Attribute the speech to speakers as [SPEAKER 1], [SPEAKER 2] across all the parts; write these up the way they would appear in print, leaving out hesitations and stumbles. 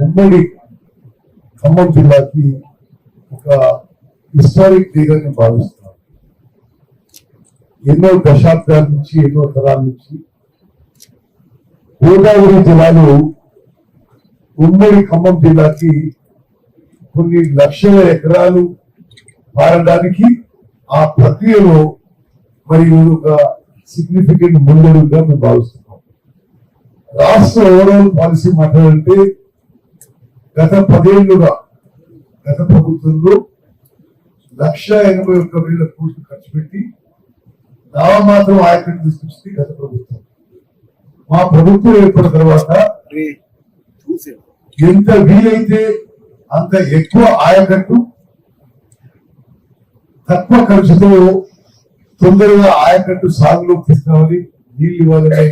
[SPEAKER 1] ఉమ్మడి ఖమ్మం జిల్లాకి ఒక హిస్టారిక్ డేగా నేను భావిస్తున్నాను. ఎన్నో దశాబ్దాల నుంచి ఎన్నో తరాల నుంచి గోదావరి జలాలు ఉమ్మడి ఖమ్మం జిల్లాకి కొన్ని లక్షల ఎకరాలు మారడానికి ఆ ప్రక్రియలో మరి ఒక సిగ్నిఫికెంట్ ముందడుగుగా మేము భావిస్తున్నాం. రాష్ట్ర ఓవరాల్ పాలసీ మాట్లాడంటే గత 10 ఏళ్లుగా గత ప్రభుత్వంలో 1,81,000 కోట్లు ఖర్చు పెట్టి నామమాత్రం ఆయకట్టు తీసుకొచ్చింది గత ప్రభుత్వం. మా ప్రభుత్వం ఏర్పడిన తర్వాత ఎంత వీలైతే అంత ఎక్కువ ఆయకట్టు తక్కువ ఖర్చుతో తొందరగా ఆయకట్టు సాగులోకి తీసుకురావాలి, నీళ్లు ఇవ్వాలనే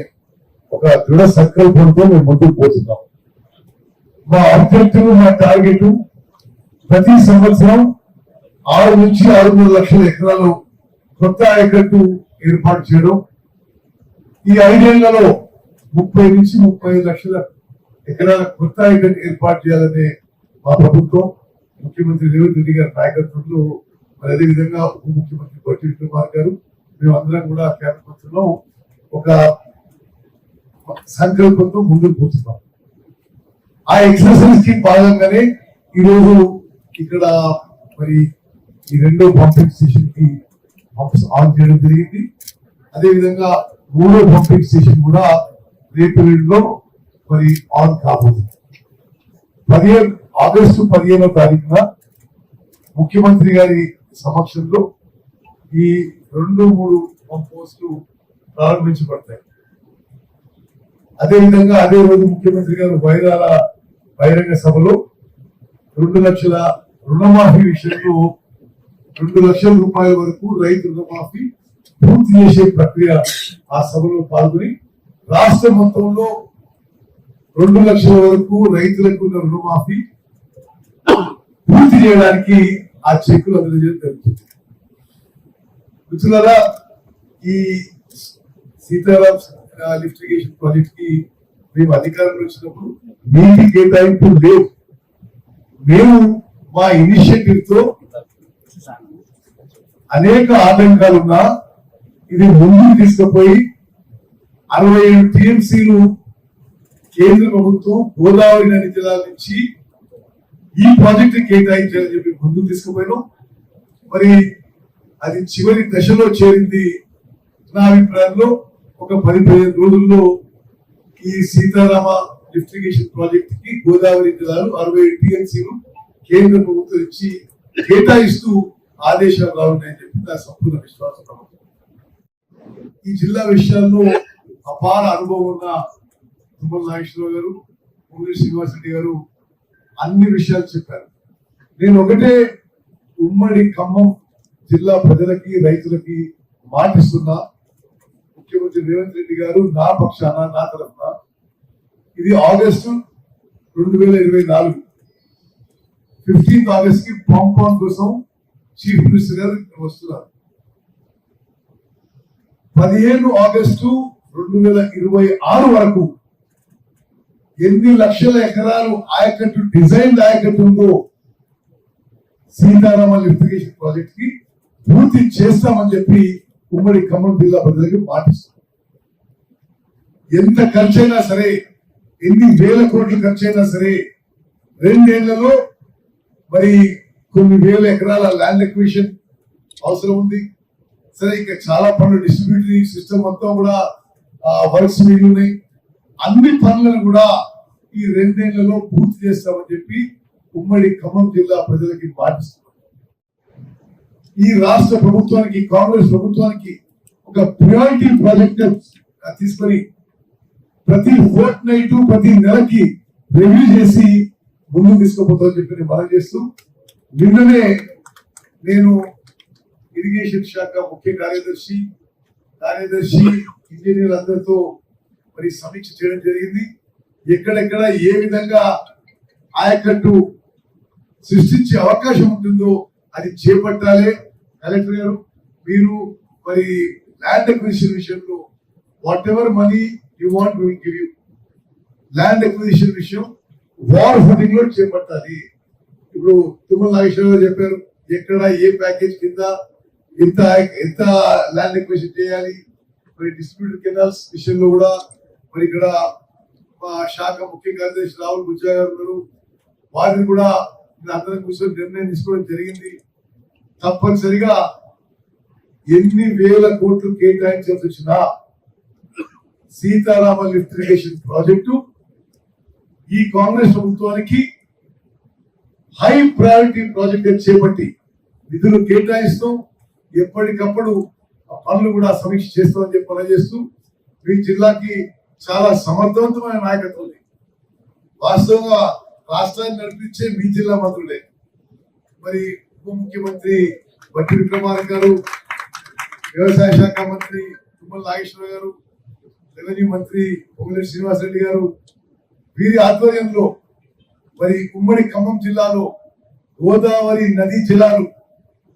[SPEAKER 1] ఒక దృఢ సంకల్పంతో మేము ముందుకు పోతున్నాం. మా ఆబ్జెక్టివ్, మా టార్గెట్ ప్రతి సంవత్సరం 6 నుంచి 6.5 లక్షల ఎకరాలు కొత్త ఆయకట్టు ఏర్పాటు చేయడం, ఈ 5 ఏళ్లలో 30 నుంచి 35 లక్షల ఎకరాల కొత్త ఆయకట్టు ఏర్పాటు చేయాలనే మా ప్రభుత్వం ముఖ్యమంత్రి రేవంత్ రెడ్డి గారి నాయకత్వంలో, మరి అదేవిధంగా ఉప ముఖ్యమంత్రి బట్టి విక్రమార్క గారు, మేమందరం కూడా కేంద్ర మంత్రిలో ఒక సంకల్పంతో ముందుకు పోతున్నాం. ఆ ఎక్సర్సైజ్ కి భాగంగానే ఈరోజు ఇక్కడ మరి ఈ 2వ పంపింగ్ స్టేషన్ కి పంప్స్ ఆన్ చేయడం జరిగింది. అదేవిధంగా 3వ పంపింగ్ స్టేషన్ కూడా రేపు లో మరి ఆన్ కాబోతుంది. ఆగస్టు 15వ తారీఖున ముఖ్యమంత్రి గారి సమక్షంలో ఈ 2-3 పంప్ హౌస్లు ప్రారంభించబడతాయి. అదేవిధంగా అదే రోజు ముఖ్యమంత్రి గారు వైరాల బహిరంగ సభలో 2 లక్షల రుణమాఫీ విషయంలో 2 లక్షల రూపాయల వరకు రైతు రుణమాఫీ పూర్తి చేసే ప్రక్రియ ఆ సభలో పాల్గొని రాష్ట్ర మొత్తంలో 2 లక్షల వరకు రైతులకు ఉన్న రుణమాఫీ పూర్తి చేయడానికి ఆ చెక్కులు అందజేయడం జరుగుతుంది. మిత్రులారా, ఈ సీతారాం లిఫ్ట్ ఇరిగేషన్ ప్రాజెక్ట్ కి మేము అధికారంలో వచ్చినప్పుడు నీటి కేటాయింపులు లేవు. మేము మా ఇనిషియేటివ్ తో అనేక ఆటంకాలున్నా ఇది ముందుకు తీసుకుపోయి 67 టీఎంసీలు కేంద్ర ప్రభుత్వం గోదావరి నది జలాల నుంచి ఈ ప్రాజెక్టు కేటాయించాలని చెప్పి ముందుకు తీసుకుపోయినాం. మరి అది చివరి దశలో చేరింది. నా అభిప్రాయంలో ఒక 10-15 రోజుల్లో ఈ సీతారామ లిఫ్ట్ ఇరిగేషన్ ప్రాజెక్ట్ కి గోదావరి జలాలు 67 టీఎంసీలు కేంద్ర ప్రభుత్వం ఇచ్చి కేటాయిస్తూ ఆదేశాలు రావున్నాయని చెప్పి నా సంపూర్ణ విశ్వాసం. ఈ జిల్లా విషయాల్లో అపార అనుభవం ఉన్న తుమ్మల నాగేశ్వరరావు గారు, పొంగులేటి శ్రీనివాసరెడ్డి గారు అన్ని విషయాలు చెప్పారు. నేను ఒకటే ఉమ్మడి ఖమ్మం జిల్లా ప్రజలకి, రైతులకి మాటిస్తున్నా, ముఖ్యమంత్రి రేవంత్ రెడ్డి గారు నా పక్షాన, నా తరఫున ఇది ఆగస్టు 2024 15th ఆగస్ట్ కి పంప్ ఆన్ కోసం చీఫ్ మినిస్టర్ గారు వస్తున్నారు. 15 ఆగస్టు 2026 వరకు ఎన్ని లక్షల ఎకరాలు ఆయకట్టు డిజైన్ ఆయకట్టు ఉందో సీతారామ లిఫ్ట్ ఇరిగేషన్ ప్రాజెక్ట్ కి పూర్తి చేస్తామని చెప్పి ఉమ్మడి ఖమ్మం జిల్లా ప్రజలకు మాటిస్తాం. ఎంత ఖర్చైనా సరే, ఎన్ని వేల కోట్లు ఖర్చైనా సరే 2 ఏళ్లలో మరి కొన్ని వేల ఎకరాల ల్యాండ్ ఎక్విజిషన్ అవసరం ఉంది. సరే, ఇంకా చాలా పనులు డిస్ట్రిబ్యూటరీ సిస్టమ్ మొత్తం కూడా వర్క్స్ మిగిలినాయి. అన్ని పనులను కూడా ఈ 2 ఏళ్లలో పూర్తి చేస్తామని చెప్పి ఉమ్మడి ఖమ్మం జిల్లా ప్రజలకి మాటిస్తున్నాం. ఈ రాష్ట్ర ప్రభుత్వానికి, కాంగ్రెస్ ప్రభుత్వానికి ఒక ప్రియారిటీ ప్రాజెక్ట్ తీసుకొని ప్రతి ఫోర్ట్ నైట్, ప్రతి నెలకి రివ్యూ చేసి ముందుకు తీసుకుపోతామని చెప్పి నేను మనం చేస్తూ, నిన్ననే నేను ఇరిగేషన్ శాఖ ముఖ్య కార్యదర్శి ఇంజనీర్ అందరితో మరి సమీక్ష చేయడం జరిగింది. ఎక్కడెక్కడ ఏ విధంగా ఆయకట్టు సృష్టించే అవకాశం ఉంటుందో అది చేపట్టాలి. కలెక్టర్ గారు, మీరు మరి ల్యాండ్ అక్విజిషన్ విషయంలో whatever money you want we will give you. Land acquisition విషయం వార్ ఫుటింగ్ లో చేపట్టాలి. ఇప్పుడు తుమ్మల నాగేశ్వరరావు చెప్పారు, ఎక్కడ ఏ ప్యాకేజ్ కింద ఎంత ఎంత ల్యాండ్ ఎక్విజిషన్ చేయాలి. మరి డిస్ట్రిబ్యూటెడ్ కెనాల్స్ విషయంలో కూడా మరి ఇక్కడ మా శాఖ ముఖ్య కార్యదర్శి రాహుల్ బుజ్జా గారు ఉన్నారు. వారిని కూడా అందరం కూర్చొని నిర్ణయం తీసుకోవడం జరిగింది. తప్పనిసరిగా ఎన్ని వేల కోట్లు కేటాయించాల్సి వచ్చినా సీతారామ లిఫ్ట్ ఇరిగేషన్ ప్రాజెక్టు ఈ కాంగ్రెస్ ప్రభుత్వానికి హై ప్రయారిటీ ప్రాజెక్ట్ చేపట్టి నిధులు కేటాయిస్తూ ఎప్పటికప్పుడు పనులు కూడా సమీక్ష చేస్తామని చెప్పి పనిచేస్తూ మీ జిల్లాకి చాలా సమర్థవంతమైన నాయకత్వం ఉంది. వాస్తవంగా రాష్ట్రాన్ని నడిపించే మీ జిల్లా మంత్రులే. మరి ఉప ముఖ్యమంత్రి బట్టి విక్రమార్క గారు, వ్యవసాయ శాఖ మంత్రి తుమ్మల నాగేశ్వరరావు గారు, రెవెన్యూ మంత్రి పొంగులేటి శ్రీనివాసరెడ్డి గారు, వీరి ఆధ్వర్యంలో మరి ఉమ్మడి ఖమ్మం జిల్లాలో గోదావరి నదీ జలాలు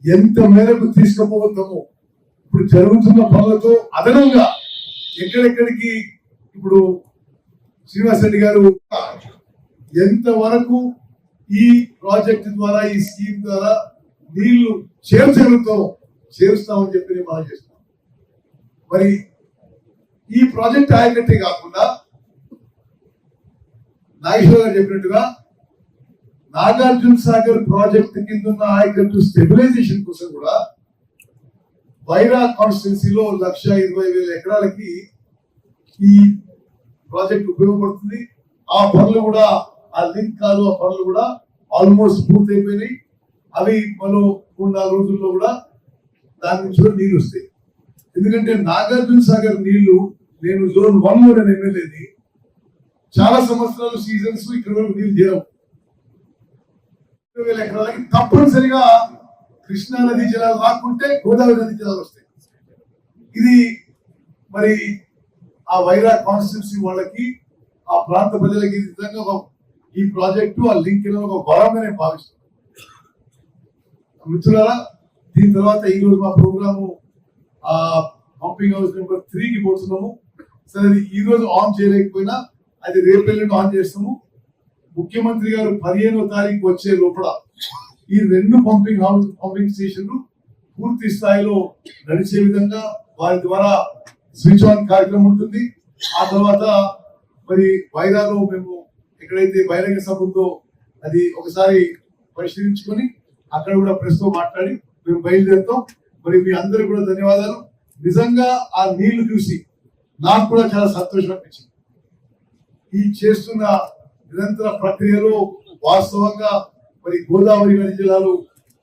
[SPEAKER 1] ఎంత మేరకు తీసుకుపోతామో ఇప్పుడు జరుగుతున్న పనులతో అదనంగా ఎక్కడెక్కడికి ఇప్పుడు శ్రీనివాసరెడ్డి గారు ఎంత వరకు ఈ ప్రాజెక్ట్ ద్వారా ఈ స్కీమ్ ద్వారా నీళ్లు చేరుస్తామని చెప్పి నేను మనం చేస్తున్నాం. మరి ఈ ప్రాజెక్ట్ ఆయకట్టే కాకుండా నాగేశ్వర గారు చెప్పినట్టుగా నాగార్జున సాగర్ ప్రాజెక్ట్ కింద ఉన్న ఆయకట్టు స్టెబిలైజేషన్ కోసం కూడా వైరా కాన్స్టిట్యున్సీలో 1,20,000 ఎకరాలకి ఈ ప్రాజెక్ట్ ఉపయోగపడుతుంది. ఆ పనులు కూడా ఆ లింక్ కాలువ పనులు కూడా ఆల్మోస్ట్ పూర్తయిపోయినాయి. అవి మనం 3-4 రోజుల్లో కూడా దాని నుంచి కూడా నీళ్లు వస్తాయి. ఎందుకంటే నాగార్జున సాగర్ నీళ్లు, నేను జోన్ 1 లో నేను ఎమ్మెల్యేని, చాలా సంవత్సరాలు సీజన్స్ ఇక్కడ వరకు నీళ్లు చేరవు. 20,000 ఎకరాలకి తప్పనిసరిగా కృష్ణా నది జలాలు రాకుంటే గోదావరి నది జలాలు వస్తాయి. ఇది మరి ఆ వైరా కాన్స్టిట్యున్సీ వాళ్ళకి, ఆ ప్రాంత ప్రజలకి నిజంగా ఈ ప్రాజెక్టు ఆ లింక్ ఒక వరంగా నేను భావిస్తున్నాను. మిత్రులారా, దీని తర్వాత ఈ రోజు మా ప్రోగ్రాము ఆ పంపింగ్ హౌస్ నెంబర్ 3కి పోతున్నాము. సరే, అది ఈ రోజు ఆన్ చేయలేకపోయినా అది రేపు ఎల్లుండి ఆన్ చేస్తాము. ముఖ్యమంత్రి గారు 15వ తారీఖు వచ్చే లోపల ఈ 2 పంపింగ్ స్టేషన్లు పూర్తి స్థాయిలో నడిచే విధంగా వారి ద్వారా స్విచ్ ఆన్ కార్యక్రమం ఉంటుంది. ఆ తర్వాత మరి వైరాలో మేము ఎక్కడైతే బహిరంగ సభ ఉందో అది ఒకసారి పరిశీలించుకొని అక్కడ కూడా ప్రెస్ తో మాట్లాడి మేము బయలుదేరుతాం. మరి మీ అందరూ కూడా ధన్యవాదాలు. నిజంగా ఆ నీళ్లు చూసి నాకు కూడా చాలా సంతోషం అనిపించింది. ఈ చేస్తున్న నిరంతర ప్రక్రియలో వాస్తవంగా మరి గోదావరి నది జిల్లాలో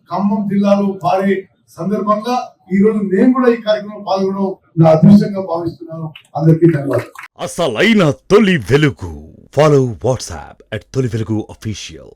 [SPEAKER 1] ఖమ్మం జిల్లాలో పారే సందర్భంగా ఈ రోజు నేను కూడా ఈ కార్యక్రమంలో పాల్గొనడం నా అదృష్టంగా భావిస్తున్నాను. అందరికీ ధన్యవాదాలు.
[SPEAKER 2] అసలైన తొలి వెలుగు. ఫాలో వాట్సాప్ @తొలి వెలుగు అఫీషియల్.